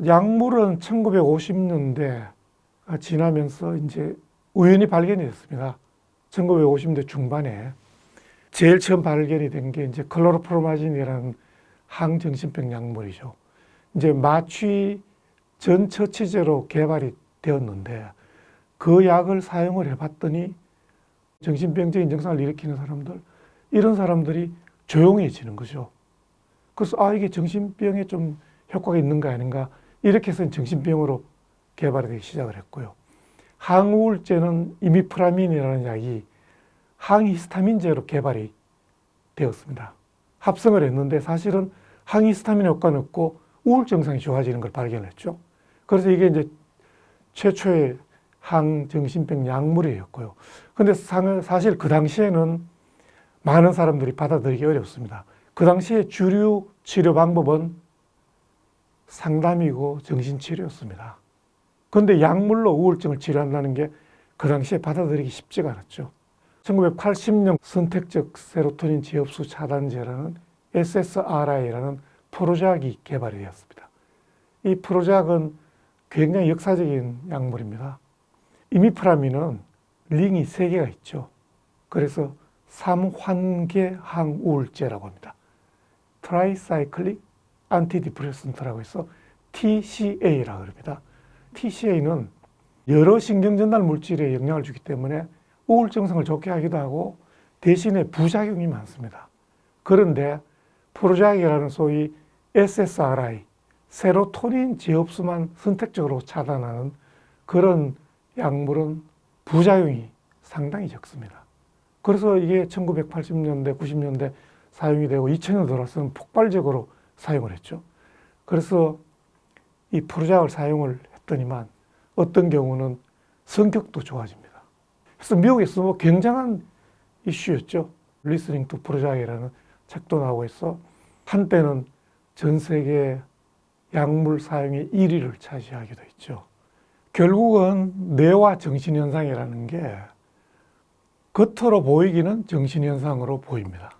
약물은 1950년대 지나면서 이제 우연히 발견이 됐습니다. 1950년대 중반에 제일 처음 발견이 된 게 이제 클로로프로마진이라는 항정신병 약물이죠. 이제 마취 전 처치제로 개발이 되었는데 그 약을 사용을 해봤더니 정신병적인 증상을 일으키는 사람들, 이런 사람들이 조용해지는 거죠. 그래서 이게 정신병에 좀 효과가 있는가 아닌가 이렇게 해서 정신병으로 개발이 되기 시작을 했고요. 항우울제는 이미프라민이라는 약이 항히스타민제로 개발이 되었습니다. 합성을 했는데 사실은 항히스타민 효과는 없고 우울증 증상이 좋아지는 걸 발견했죠. 그래서 이게 이제 최초의 항정신병 약물이었고요. 근데 사실 그 당시에는 많은 사람들이 받아들이기 어렵습니다. 그 당시에 주류 치료 방법은 상담이고 정신치료였습니다. 그런데 약물로 우울증을 치료한다는 게 그 당시에 받아들이기 쉽지가 않았죠. 1980년 선택적 세로토닌 지흡수 차단제라는 SSRI라는 프로작이 개발이 되었습니다. 이 프로작은 굉장히 역사적인 약물입니다. 이미프라민은 링이 3개가 있죠. 그래서 3환계 항우울제라고 합니다. 트라이사이클릭 안티디프레선트라고 해서 TCA라고 합니다. TCA는 여러 신경전달 물질에 영향을 주기 때문에 우울증 증상을 좋게 하기도 하고 대신에 부작용이 많습니다. 그런데 프로작이라는 소위 SSRI, 세로토닌 지흡수만 선택적으로 차단하는 그런 약물은 부작용이 상당히 적습니다. 그래서 이게 1980년대, 90년대 사용이 되고 2000년 들어서는 폭발적으로 사용을 했죠. 그래서 이 프로작을 사용을 했더니만 어떤 경우는 성격도 좋아집니다. 그래서 미국에서 뭐 굉장한 이슈였죠. 리스닝 투 프로작이라는 책도 나오고 있어 한때는 전 세계 약물 사용의 1위를 차지하기도 했죠. 결국은 뇌와 정신현상이라는 게 겉으로 보이기는 정신현상으로 보입니다.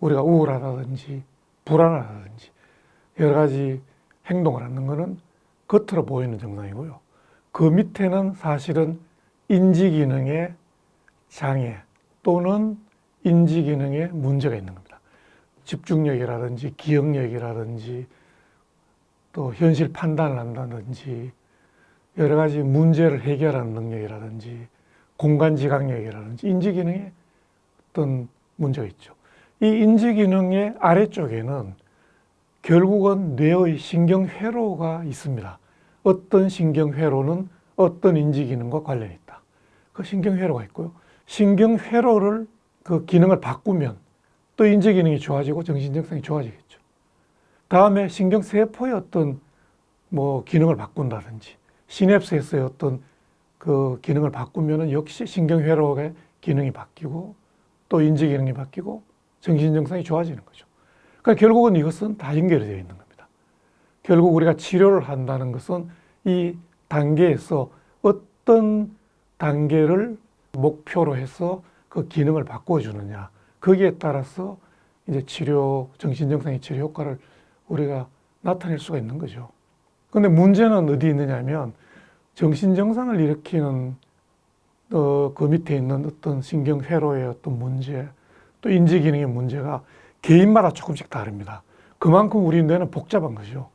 우리가 우울하다든지 불안하다든지 여러 가지 행동을 하는 것은 겉으로 보이는 증상이고요. 그 밑에는 사실은 인지기능의 장애 또는 인지기능에 문제가 있는 겁니다. 집중력이라든지 기억력이라든지 또 현실 판단을 한다든지 여러 가지 문제를 해결하는 능력이라든지 공간지각력이라든지 인지기능에 어떤 문제가 있죠. 이 인지기능의 아래쪽에는 결국은 뇌의 신경회로가 있습니다. 어떤 신경회로는 어떤 인지기능과 관련이 있다. 그 신경회로가 있고요. 신경회로를 그 기능을 바꾸면 또 인지기능이 좋아지고 정신증상이 좋아지겠죠. 다음에 신경세포의 어떤 뭐 기능을 바꾼다든지 시냅스에서의 어떤 그 기능을 바꾸면은 역시 신경회로의 기능이 바뀌고 또 인지기능이 바뀌고 정신증상이 좋아지는 거죠. 그러니까 결국은 이것은 다 연결이 되어 있는 겁니다. 결국 우리가 치료를 한다는 것은 이 단계에서 어떤 단계를 목표로 해서 그 기능을 바꿔주느냐 거기에 따라서 이제 정신증상의 치료 효과를 우리가 나타낼 수가 있는 거죠. 근데 문제는 어디 있느냐면 정신증상을 일으키는 그 밑에 있는 어떤 신경회로의 어떤 문제 또 인지기능의 문제가 개인마다 조금씩 다릅니다. 그만큼 우리 뇌는 복잡한 거죠.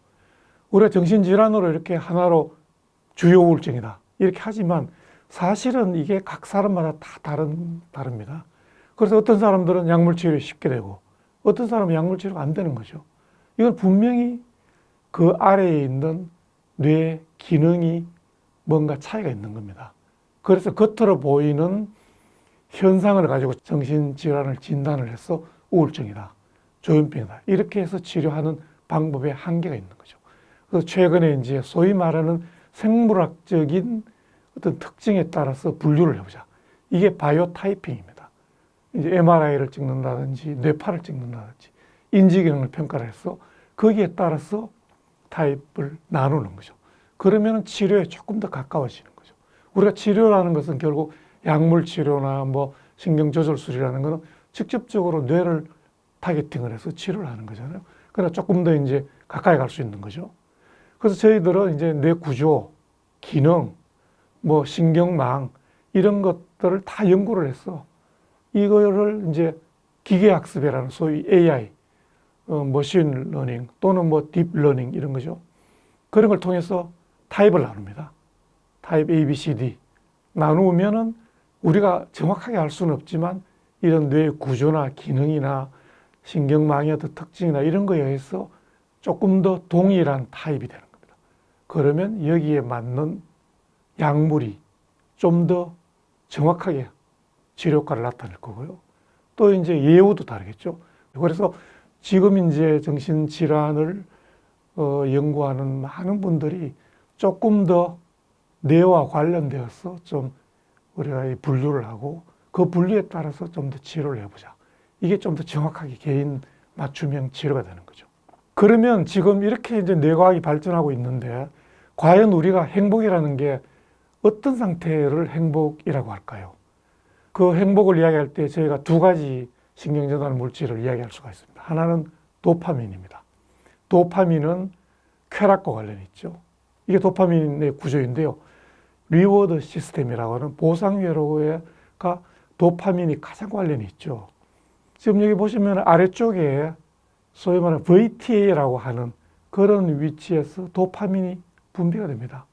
우리가 정신질환으로 이렇게 하나로 주요 우울증이다 이렇게 하지만 사실은 이게 각 사람마다 다 다릅니다. 그래서 어떤 사람들은 약물 치료에 쉽게 되고 어떤 사람은 약물 치료가 안 되는 거죠. 이건 분명히 그 아래에 있는 뇌 기능이 뭔가 차이가 있는 겁니다. 그래서 겉으로 보이는 현상을 가지고 정신질환을 진단을 해서 우울증이다, 조현병이다 이렇게 해서 치료하는 방법에 한계가 있는 거죠. 그래서 최근에 이제 소위 말하는 생물학적인 어떤 특징에 따라서 분류를 해보자. 이게 바이오 타이핑입니다. 이제 MRI를 찍는다든지 뇌파를 찍는다든지 인지기능을 평가를 해서 거기에 따라서 타입을 나누는 거죠. 그러면 치료에 조금 더 가까워지는 거죠. 우리가 치료라는 것은 결국 약물 치료나 뭐 신경조절술이라는 것은 직접적으로 뇌를 타겟팅을 해서 치료를 하는 거잖아요. 그러나 조금 더 이제 가까이 갈 수 있는 거죠. 그래서 저희들은 이제 뇌 구조, 기능, 뭐 신경망 이런 것들을 다 연구를 했어. 이거를 이제 기계학습이라는 소위 AI, 머신 러닝 또는 뭐 딥러닝 이런 거죠. 그런 걸 통해서 타입을 나눕니다. 타입 A, B, C, D 나누면은 우리가 정확하게 알 수는 없지만 이런 뇌 구조나 기능이나 신경망의 어떤 특징이나 이런 거에 의해서 조금 더 동일한 타입이 되는 겁니다. 그러면 여기에 맞는 약물이 좀 더 정확하게 치료 효과를 나타낼 거고요. 또 이제 예후도 다르겠죠. 그래서 지금 이제 정신질환을 연구하는 많은 분들이 조금 더 뇌와 관련되어서 좀 우리가 분류를 하고 그 분류에 따라서 좀 더 치료를 해보자. 이게 좀 더 정확하게 개인 맞춤형 치료가 되는 거죠. 그러면 지금 이렇게 이제 뇌과학이 발전하고 있는데 과연 우리가 행복이라는 게 어떤 상태를 행복이라고 할까요? 그 행복을 이야기할 때 저희가 두 가지 신경전달 물질을 이야기할 수가 있습니다. 하나는 도파민입니다. 도파민은 쾌락과 관련이 있죠. 이게 도파민의 구조인데요. 리워드 시스템이라고 하는 보상회로가 도파민이 가장 관련이 있죠. 지금 여기 보시면 아래쪽에 소위 말하는 VTA라고 하는 그런 위치에서 도파민이 분비가 됩니다.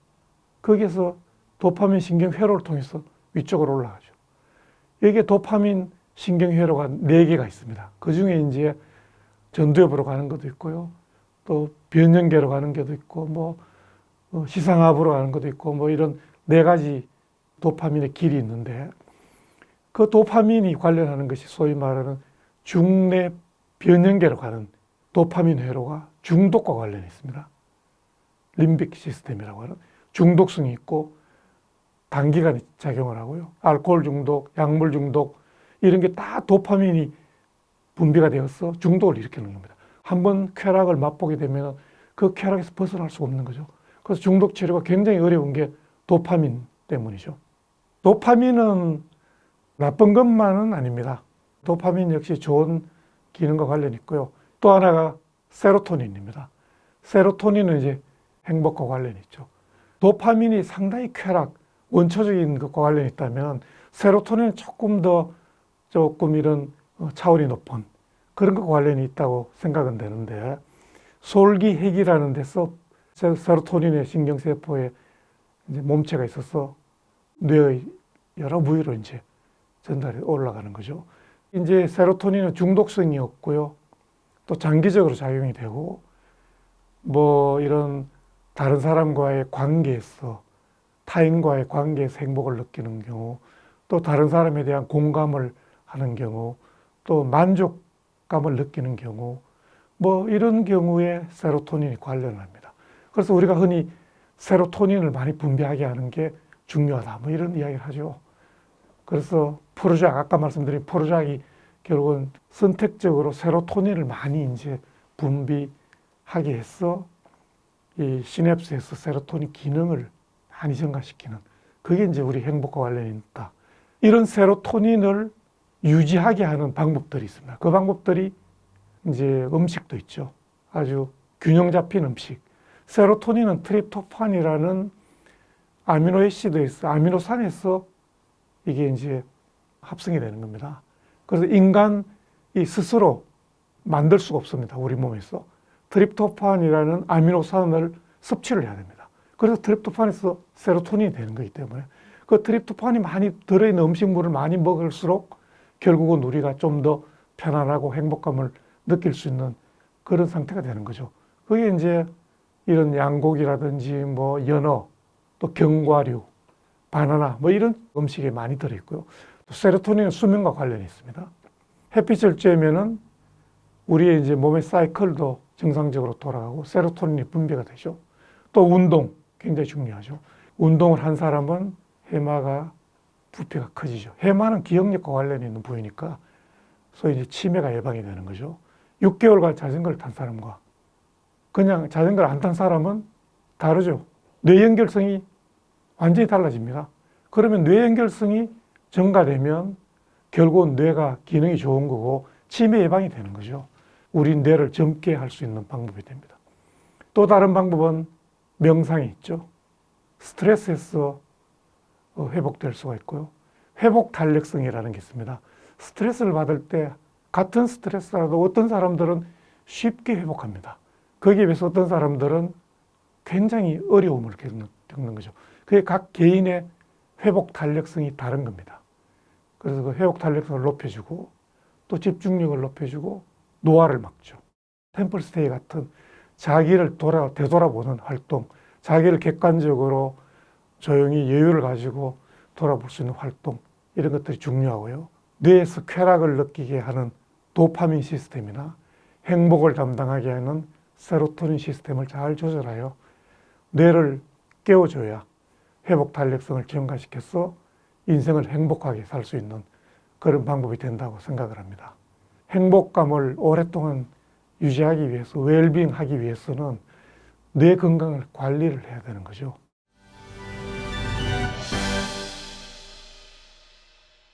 거기에서 도파민 신경회로를 통해서 위쪽으로 올라가죠. 여기에 도파민 신경회로가 4개가 있습니다. 그 중에 이제 전두엽으로 가는 것도 있고요. 또 변연계로 가는 것도 있고, 뭐 시상압으로 가는 것도 있고, 뭐 이런 4가지 도파민의 길이 있는데 그 도파민이 관련하는 것이 소위 말하는 중뇌 변연계로 가는 도파민 회로가 중독과 관련이 있습니다. 림빅 시스템이라고 하는 중독성이 있고 단기간에 작용을 하고요. 알코올 중독, 약물 중독 이런 게 다 도파민이 분비가 되어서 중독을 일으키는 겁니다. 한번 쾌락을 맛보게 되면 그 쾌락에서 벗어날 수가 없는 거죠. 그래서 중독 치료가 굉장히 어려운 게 도파민 때문이죠. 도파민은 나쁜 것만은 아닙니다. 도파민 역시 좋은 기능과 관련이 있고요. 또 하나가 세로토닌입니다. 세로토닌은 이제 행복과 관련이 있죠. 도파민이 상당히 쾌락, 원초적인 것과 관련이 있다면 세로토닌은 조금 이런 차원이 높은 그런 것과 관련이 있다고 생각은 되는데 솔기핵이라는 데서 세로토닌의 신경세포에 이제 몸체가 있어서 뇌의 여러 부위로 이제 전달이 올라가는 거죠. 이제 세로토닌은 중독성이 없고요. 또 장기적으로 작용이 되고 뭐 이런 다른 사람과의 관계에서 타인과의 관계에서 행복을 느끼는 경우 또 다른 사람에 대한 공감을 하는 경우 또 만족감을 느끼는 경우 뭐 이런 경우에 세로토닌이 관련합니다. 그래서 우리가 흔히 세로토닌을 많이 분비하게 하는 게 중요하다 뭐 이런 이야기를 하죠. 그래서 프로작 아까 말씀드린 프로작이 결국은 선택적으로 세로토닌을 많이 이제 분비하게 해서 이 시냅스에서 세로토닌 기능을 많이 증가시키는 그게 이제 우리 행복과 관련이 있다. 이런 세로토닌을 유지하게 하는 방법들이 있습니다. 그 방법들이 이제 음식도 있죠. 아주 균형 잡힌 음식. 세로토닌은 트립토판이라는 아미노애시드에서 아미노산에서 이게 이제 합성이 되는 겁니다. 그래서 인간이 스스로 만들 수가 없습니다. 우리 몸에서. 트립토판이라는 아미노산을 섭취를 해야 됩니다. 그래서 트립토판에서 세로토닌이 되는 거기 때문에 그 트립토판이 많이 들어있는 음식물을 많이 먹을수록 결국은 우리가 좀 더 편안하고 행복감을 느낄 수 있는 그런 상태가 되는 거죠. 그게 이제 이런 양고기라든지 뭐 연어, 또 견과류, 바나나 뭐 이런 음식에 많이 들어있고요. 또 세로토닌은 수면과 관련이 있습니다. 햇빛을 쬐면은 우리의 이제 몸의 사이클도 정상적으로 돌아가고 세로토닌이 분비가 되죠. 또 운동 굉장히 중요하죠. 운동을 한 사람은 해마가 부피가 커지죠. 해마는 기억력과 관련이 있는 부위니까 소위 이제 치매가 예방이 되는 거죠. 6개월간 자전거를 탄 사람과 그냥 자전거를 안 탄 사람은 다르죠. 뇌 연결성이 완전히 달라집니다. 그러면 뇌 연결성이 증가되면 결국은 뇌가 기능이 좋은 거고 치매 예방이 되는 거죠. 우리 뇌를 젊게 할 수 있는 방법이 됩니다. 또 다른 방법은 명상이 있죠. 스트레스에서 회복될 수가 있고요. 회복 탄력성이라는 게 있습니다. 스트레스를 받을 때 같은 스트레스라도 어떤 사람들은 쉽게 회복합니다. 거기에 비해서 어떤 사람들은 굉장히 어려움을 겪는 거죠. 그게 각 개인의 회복 탄력성이 다른 겁니다. 그래서 그 회복 탄력성을 높여주고 또 집중력을 높여주고 노화를 막죠. 템플스테이 같은 자기를 되돌아보는 활동, 자기를 객관적으로 조용히 여유를 가지고 돌아볼 수 있는 활동, 이런 것들이 중요하고요. 뇌에서 쾌락을 느끼게 하는 도파민 시스템이나 행복을 담당하게 하는 세로토닌 시스템을 잘 조절하여 뇌를 깨워줘야 회복 탄력성을 증가시켜서 인생을 행복하게 살 수 있는 그런 방법이 된다고 생각을 합니다. 행복감을 오랫동안 유지하기 위해서, 웰빙 하기 위해서는 뇌 건강을 관리를 해야 되는 거죠.